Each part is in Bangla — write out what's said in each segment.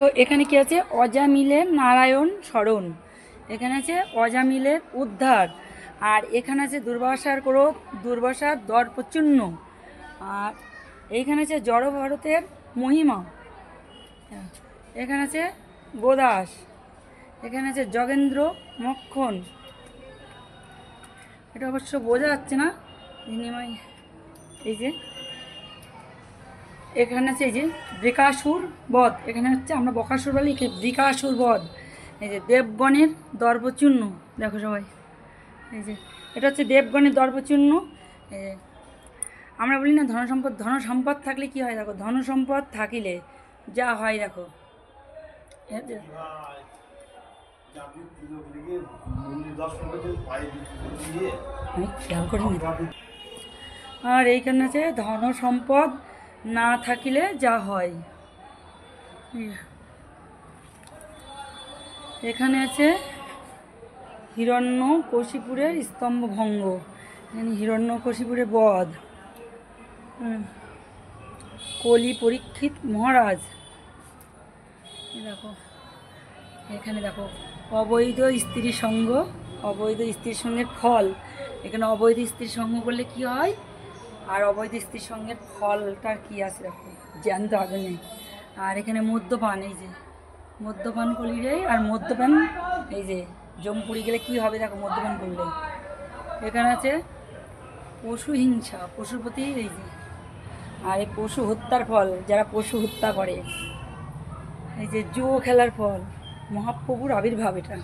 তো এখানে কি আছে? অজামিলের নারায়ণ স্মরণ, এখানে আছে অজামিলের উদ্ধার, আর এখানে আছে দুর্বাসার ক্রোধ, দুর্বাসার দর্পচূর্ণ, আর এইখানে আছে জড় ভারতের মহিমা, এখানে আছে গোদাস, এখানে আছে জগেন্দ্র মক্ষণ। এটা অবশ্য বোঝা যাচ্ছে না, এই যে এখানে আছে এই যে বৃকাসুর বধ, এখানে হচ্ছে আমরা বকাসুর বলি, বৃকাসুর বধ। এই যে দেবগণের দর্পচূর্ণ, দেখো সবাই, এই যে এটা হচ্ছে দেবগণের দর্পচূর্ণ। এই যে আমরা বলি না ধন সম্পদ থাকলে কি হয়, দেখো ধন সম্পদ থাকিলে যা হয়, দেখো আমি খেয়াল করিনি। আর এইখানে আছে ধন সম্পদ না থাকিলে যা হয়। এখানে আছে হিরণ্যকশিপুরের স্তম্ভভঙ্গ, এখানে হিরণ্যকশিপুরের বধ, কলি পরীক্ষিত মহারাজ। দেখো এখানে দেখো অবৈধ স্ত্রী সঙ্গ, অবৈধ স্ত্রীর সঙ্গের ফল। এখানে অবৈধ স্ত্রীর সঙ্গ করলে কি হয়, আর অবৈধ স্ত্রীর সঙ্গের ফলটার কি আছে দেখো, জ্যান্ত আগুনে। আর এখানে মদ্যপান, এই যে মদ্যপান করলে, আর মদ্যপান এই যে জমপুরি গেলে কি হবে দেখো মদ্যপান করলে। এখানে আছে পশু হিংসা, পশুর প্রতি এই যে, আর এই পশু হত্যার ফল, যারা পশু হত্যা করে। এই যে জুয়ো খেলার ফল, মহাপ্রভুর আবির্ভাব। এটা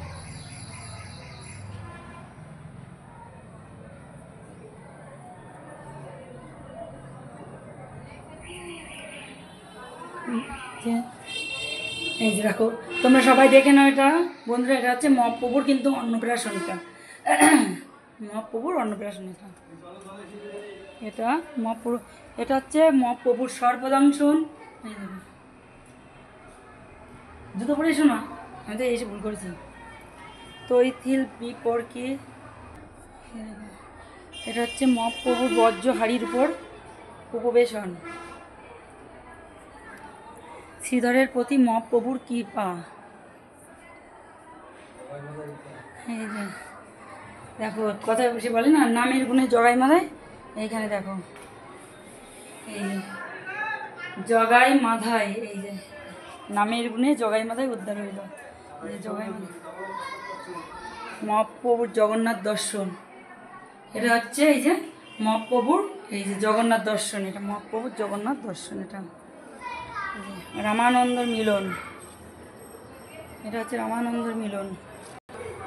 এই যে দেখো, তোমরা সবাই দেখে নাও এটা বন্ধুরা, এটা হচ্ছে মহাপ্রভুর কিন্তু অন্নপ্রাশন, এটা মহাপ্রভুর অন্নপ্রাশন। এটা মহাপ্রভু, এটা হচ্ছে মহাপ্রভুর সর্বদংশন। এই দেখো, জুতো পরে এসো না, আমি তো এসে ভুল করেছি। তৈথিল বিপরকে, এটা হচ্ছে মহাপ্রভুর বজ্র হাড়ির উপর উপবেশন। শ্রীধরের প্রতি মহাপ্রভুর কৃপা। এই যে দেখো, কথা সে বলে না, নামের গুণে জগাই মাথায়, এইখানে দেখো এই যে জগাই মাথায়, এই যে নামের গুণে জগাই মাথায় উদ্ধার হইল। এই যে জগাই মাথায় মহাপ্রভুর জগন্নাথ দর্শন, এটা হচ্ছে এই যে মহাপ্রভুর এই যে জগন্নাথ দর্শন, এটা মহাপ্রভুর জগন্নাথ দর্শন। এটা রামানন্দর মিলন, এটা হচ্ছে রামানন্দর মিলন।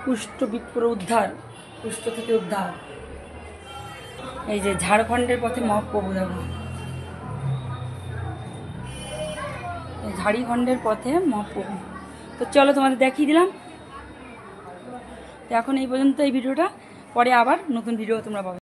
কুষ্ঠ বিপ্র উদ্ধার, কুষ্ঠ থেকে উদ্ধার। এই যে ঝাড়খণ্ডের পথে মহাপ্রভু, দেখো এই ঝাড়খণ্ডের পথে মহাপ্রভু। তো চলো তোমাদের দেখিয়ে দিলাম। তো এখন এই পর্যন্ত এই ভিডিওটা, পরে আবার নতুন ভিডিও তোমরা পাবে।